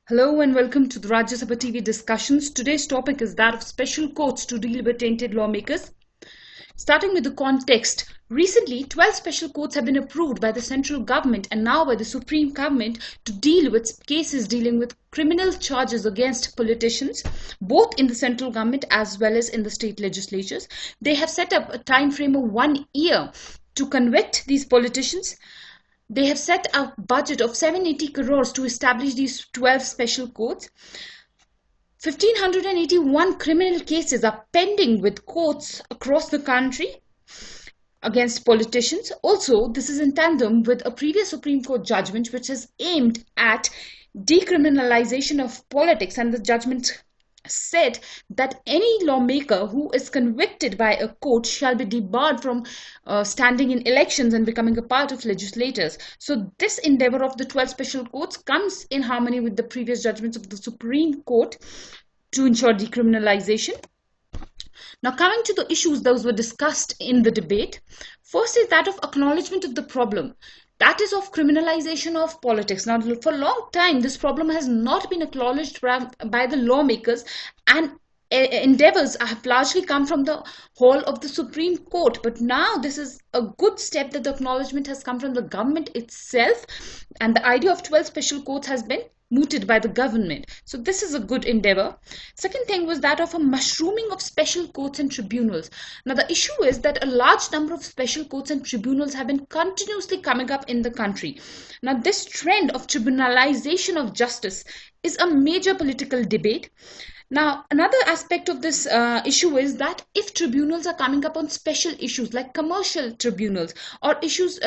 Hello and welcome to the Rajya Sabha TV discussions. Today's topic is that of special courts to deal with tainted lawmakers. Starting with the context, recently 12 special courts have been approved by the central government and now by the Supreme Government to deal with cases dealing with criminal charges against politicians, both in the central government as well as in the state legislatures. They have set up a time frame of 1 year to convict these politicians. They have set a budget of 780 crores to establish these 12 special courts. 1,581 criminal cases are pending with courts across the country against politicians. Also, this is in tandem with a previous Supreme Court judgment which is aimed at decriminalization of politics, and the judgment said that any lawmaker who is convicted by a court shall be debarred from standing in elections and becoming a part of legislators. So this endeavor of the 12 special courts comes in harmony with the previous judgments of the Supreme Court to ensure decriminalization. Now, coming to the issues those were discussed in the debate, first is that of acknowledgement of the problem. That is of criminalization of politics. Now, for a long time, this problem has not been acknowledged by the lawmakers, and endeavors have largely come from the hall of the Supreme Court. But now this is a good step that the acknowledgement has come from the government itself, and the idea of 12 special courts has been mooted by the government. So this is a good endeavor. Second thing was that of a mushrooming of special courts and tribunals. Now the issue is that a large number of special courts and tribunals have been continuously coming up in the country. Now this trend of tribunalization of justice is a major political debate. Now, another aspect of this issue is that if tribunals are coming up on special issues like commercial tribunals or issues,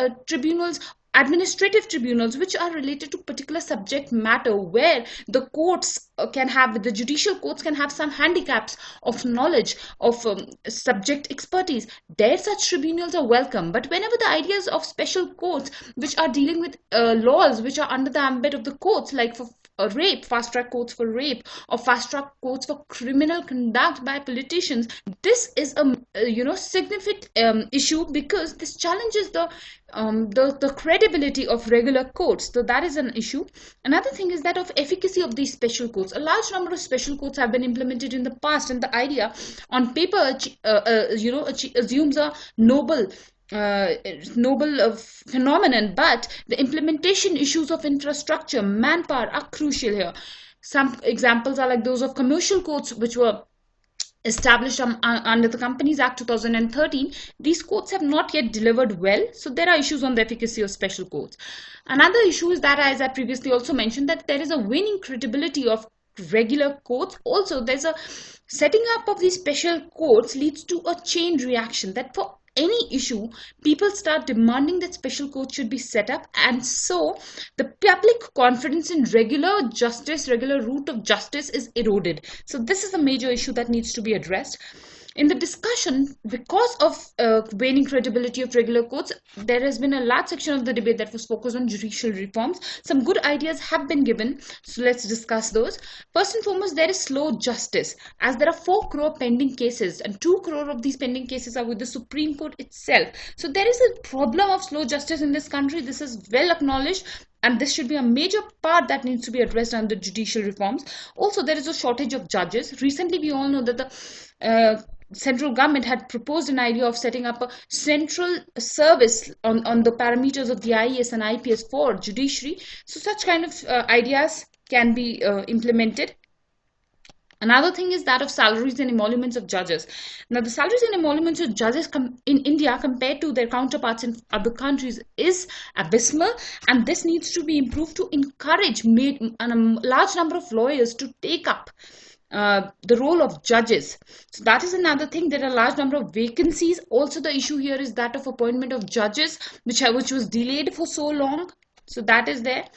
administrative tribunals which are related to particular subject matter, where the courts the judicial courts can have some handicaps of knowledge of subject expertise, there such tribunals are welcome. But whenever the ideas of special courts which are dealing with laws which are under the ambit of the courts, like for rape, fast track courts for rape, or fast track courts for criminal conduct by politicians, this is a significant issue, because this challenges the credibility of regular courts. So that is an issue. Another thing is that of efficacy of these special courts. A large number of special courts have been implemented in the past, and the idea on paper assumes a noble phenomenon, but the implementation issues of infrastructure, manpower are crucial here. Some examples are like those of commercial courts which were established under the Companies Act 2013. These courts have not yet delivered well, so there are issues on the efficacy of special courts. Another issue is that, as I previously also mentioned, that there is a waning credibility of regular courts. Also, there's a setting up of these special courts leads to a chain reaction, that for any issue, people start demanding that special courts should be set up, and so the public confidence in regular route of justice is eroded. So this is a major issue that needs to be addressed. In the discussion, because of waning credibility of regular courts, there has been a large section of the debate that was focused on judicial reforms. Some good ideas have been given, so let's discuss those. First and foremost, there is slow justice, as there are 4 crore pending cases, and 2 crore of these pending cases are with the Supreme Court itself. So there is a problem of slow justice in this country. This is well acknowledged, and this should be a major part that needs to be addressed under judicial reforms. Also, there is a shortage of judges. Recently, we all know that the central government had proposed an idea of setting up a central service on the parameters of the IAS and IPS for judiciary. So such kind of ideas can be implemented. Another thing is that of salaries and emoluments of judges. Now, the salaries and emoluments of judges in India compared to their counterparts in other countries is abysmal, and this needs to be improved to encourage a large number of lawyers to take up the role of judges. So that is another thing. There are a large number of vacancies. Also, the issue here is that of appointment of judges, which was delayed for so long. So that is there.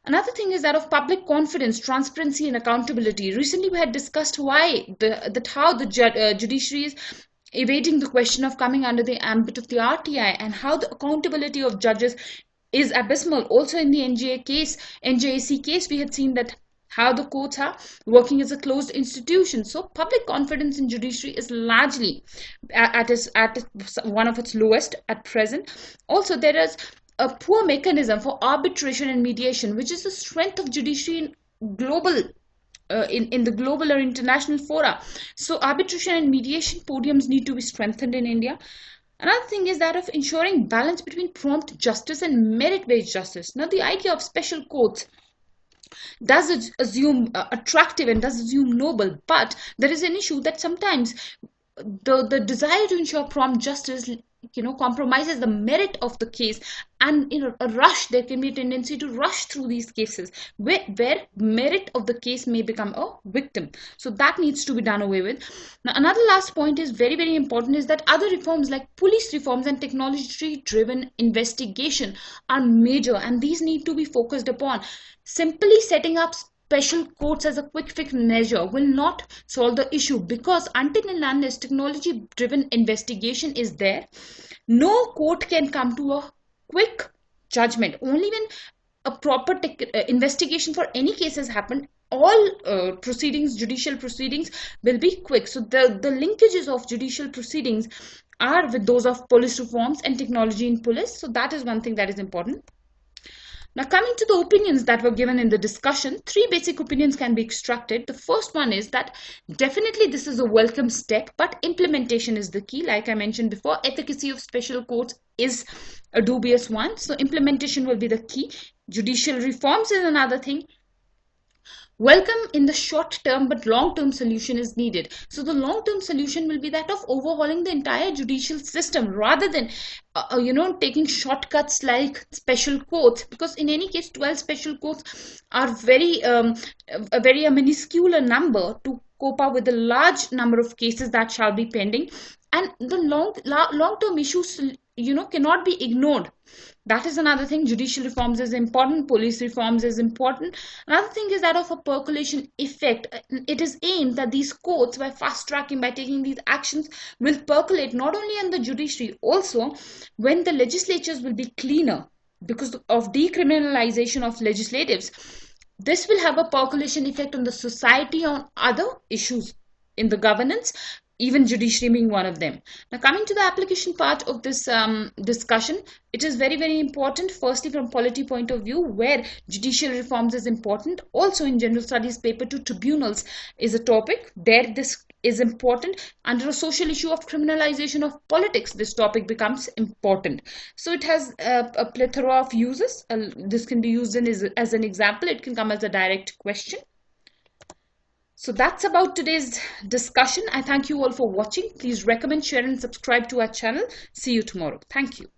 Another thing is that of public confidence, transparency and accountability. Recently, we had discussed how the judiciary is evading the question of coming under the ambit of the RTI, and how the accountability of judges is abysmal. Also, in the NJAC case, we had seen that how the courts are working as a closed institution. So public confidence in judiciary is largely at one of its lowest at present. Also, there is a poor mechanism for arbitration and mediation, which is the strength of judiciary in global in the global or international fora. So arbitration and mediation podiums need to be strengthened in India. Another thing is that of ensuring balance between prompt justice and merit-based justice. Now, the idea of special courts does assume attractive and does assume noble, but there is an issue that sometimes the desire to ensure prompt justice compromises the merit of the case, and in a rush there can be a tendency to rush through these cases where merit of the case may become a victim. So that needs to be done away with. Now, another last point is very, very important, is that other reforms like police reforms and technology driven investigation are major, and these need to be focused upon. Simply setting up special courts as a quick fix measure will not solve the issue, because until and unless technology driven investigation is there, no court can come to a quick judgment. Only when a proper investigation for any case has happened, all judicial proceedings will be quick. So the linkages of judicial proceedings are with those of police reforms and technology in police. So that is one thing that is important. Now, coming to the opinions that were given in the discussion, three basic opinions can be extracted. The first one is that definitely this is a welcome step, but implementation is the key. Like I mentioned before, efficacy of special courts is a dubious one. So implementation will be the key. Judicial reforms is another thing. Welcome in the short term, but long-term solution is needed. So the long-term solution will be that of overhauling the entire judicial system rather than taking shortcuts like special courts, because in any case 12 special courts are a very minuscule number to cope up with the large number of cases that shall be pending, and the long-term issues cannot be ignored. That is another thing. Judicial reforms is important, police reforms is important. Another thing is that of a percolation effect. It is aimed that these courts, by fast tracking, by taking these actions, will percolate not only on the judiciary, also when the legislatures will be cleaner because of decriminalization of legislatives. This will have a percolation effect on the society, on other issues in the governance, even judiciary being one of them. Now, coming to the application part of this discussion, it is very, very important. Firstly, from polity point of view, where judicial reforms is important. Also, in general studies paper 2, tribunals is a topic. There, this is important. Under a social issue of criminalization of politics, this topic becomes important. So it has a plethora of uses. This can be used as an example. It can come as a direct question. So that's about today's discussion. I thank you all for watching. Please recommend, share and subscribe to our channel. See you tomorrow. Thank you.